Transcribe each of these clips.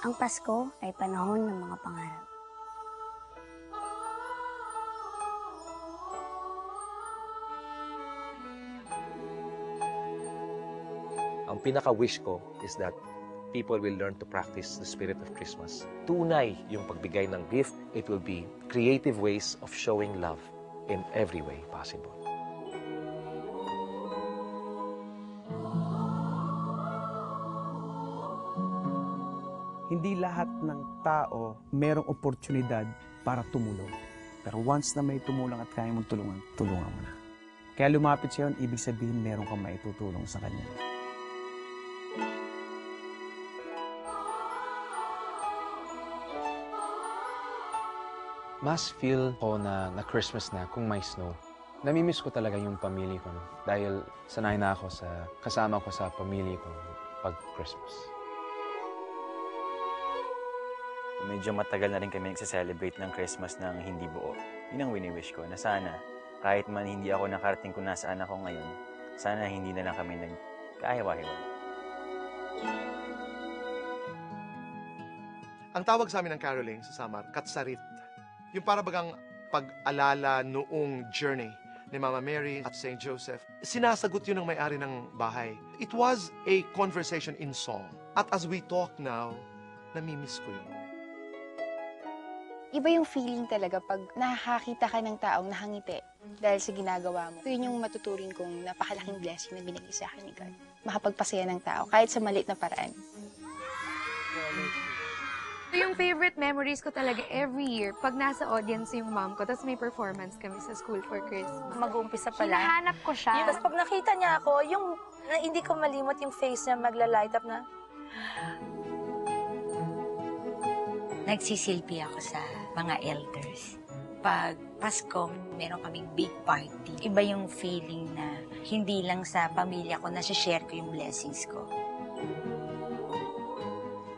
Ang Pasko ay panahon ng mga pangarap. Ang pinaka-wish ko is that people will learn to practice the spirit of Christmas. Tunay yung pagbigay ng gift. It will be creative ways of showing love in every way possible. Hindi lahat ng tao merong oportunidad para tumulong. Pero once na may tumulong at kaya mong tulungan, tulungan mo na. Kaya lumapit siya yun, ibig sabihin meron kang maitutulong sa kanya. Mas feel ko na Christmas na kung may snow. Namimiss ko talaga yung pamilya ko dahil sanay na ako sa kasama ko sa pamilya ko pag Christmas. Medyo matagal na rin kami nagse-celebrate ng Christmas ng hindi buo. Yun ang wini-wish ko na sana kahit man hindi ako nakarating kung nasaan ako ngayon, sana hindi na lang kami nagkaahiwa-hiwa. Ang tawag sa amin ng caroling sa Samar, Katsarit. Yung para bagang pag-alala noong journey ni Mama Mary at St. Joseph. Sinasagot yun ng may-ari ng bahay. It was a conversation in song. At as we talk now, namimiss ko yun. Iba yung feeling talaga pag nakakita ka ng taong nakangiti dahil sa ginagawa mo. Yun yung matuturing kong napakalaking blessing na binigay sa akin ni God. Makapagpasaya ng tao kahit sa maliit na paraan. Yung favorite memories ko talaga every year, pag nasa audience yung mom ko, tapos may performance kami sa school for Christmas. Mag-uumpisa pala. Hinahanap ko siya. Tapos pag nakita niya ako, yung hindi ko malimot yung face niya magla-light up na. Nagsisilbi ako sa mga elders. Pag Pasko, meron kaming big party. Iba yung feeling na hindi lang sa pamilya ko, nasi-share ko yung blessings ko.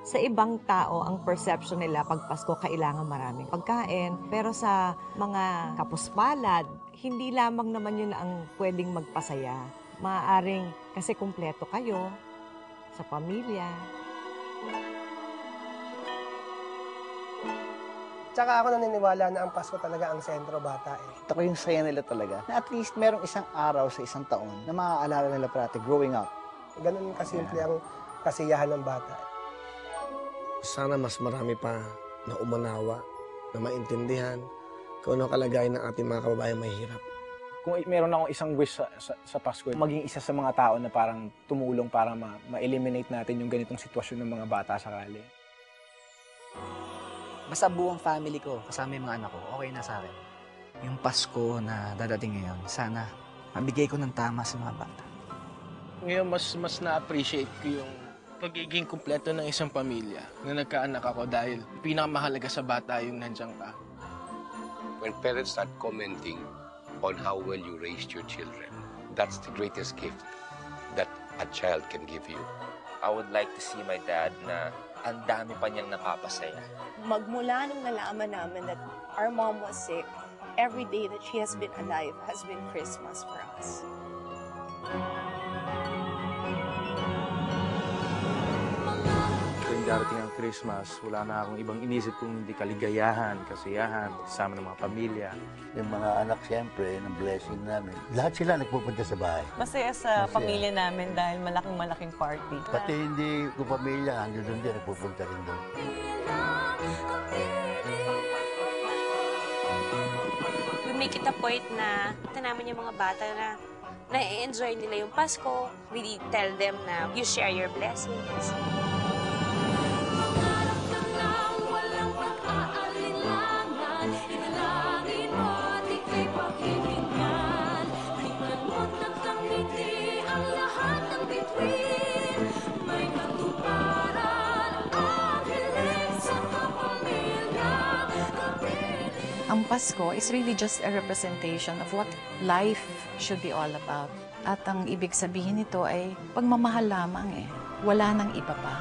Sa ibang tao, ang perception nila pag Pasko, kailangan maraming pagkain. Pero sa mga kapuspalad, hindi lamang naman yun ang pwedeng magpasaya. Maaaring kasi kumpleto kayo sa pamilya. Tsaka ako naniniwala na ang Pasko talaga ang sentro bata eh. Ito ko yung saya nila talaga. Na at least merong isang araw sa isang taon na maaalala nila parati growing up. Ganun kasimple ang kasiyahan ng bata. Sana mas marami pa na umanawa, na maintindihan kung ano kalagayan ng ating mga kababayang mahihirap. Kung meron akong isang wish sa Pasko, maging isa sa mga tao na parang tumulong para ma-eliminate natin yung ganitong sitwasyon ng mga bata sakali. Basta buong family ko, kasama yung mga anak ko, okay na sa akin. Yung Pasko na dadating ngayon, sana mabigay ko ng tama sa mga bata. Ngayon, mas na-appreciate ko yung pagiging kumpleto ng isang pamilya na nagkaanak ako dahil pinakamahalaga sa bata yung nandiyan ka. When parents start commenting on how well you raised your children, that's the greatest gift that a child can give you. I would like to see my dad na ang dami pa niyang nakapasaya. Magmula nung nalaman namin that our mom was sick, every day that she has been alive has been Christmas for us. Tuwing darating ang Christmas, wala na akong ibang inisip kung hindi kaligayahan, kasiyahan, kasama ng mga pamilya. Yung mga anak, siyempre, ng blessing namin. Lahat sila nagpupunta sa bahay. Masaya sa pamilya namin dahil malaking party. Pati hindi ko pamilya, hanggang doon din, nagpupunta rin doon. We make it a point na namin yung mga bata na na-enjoy nila yung Pasko. We tell them na you share your blessings. Ang Pasko is really just a representation of what life should be all about. At ang ibig sabihin nito ay pagmamahal lamang eh. Wala nang iba pa.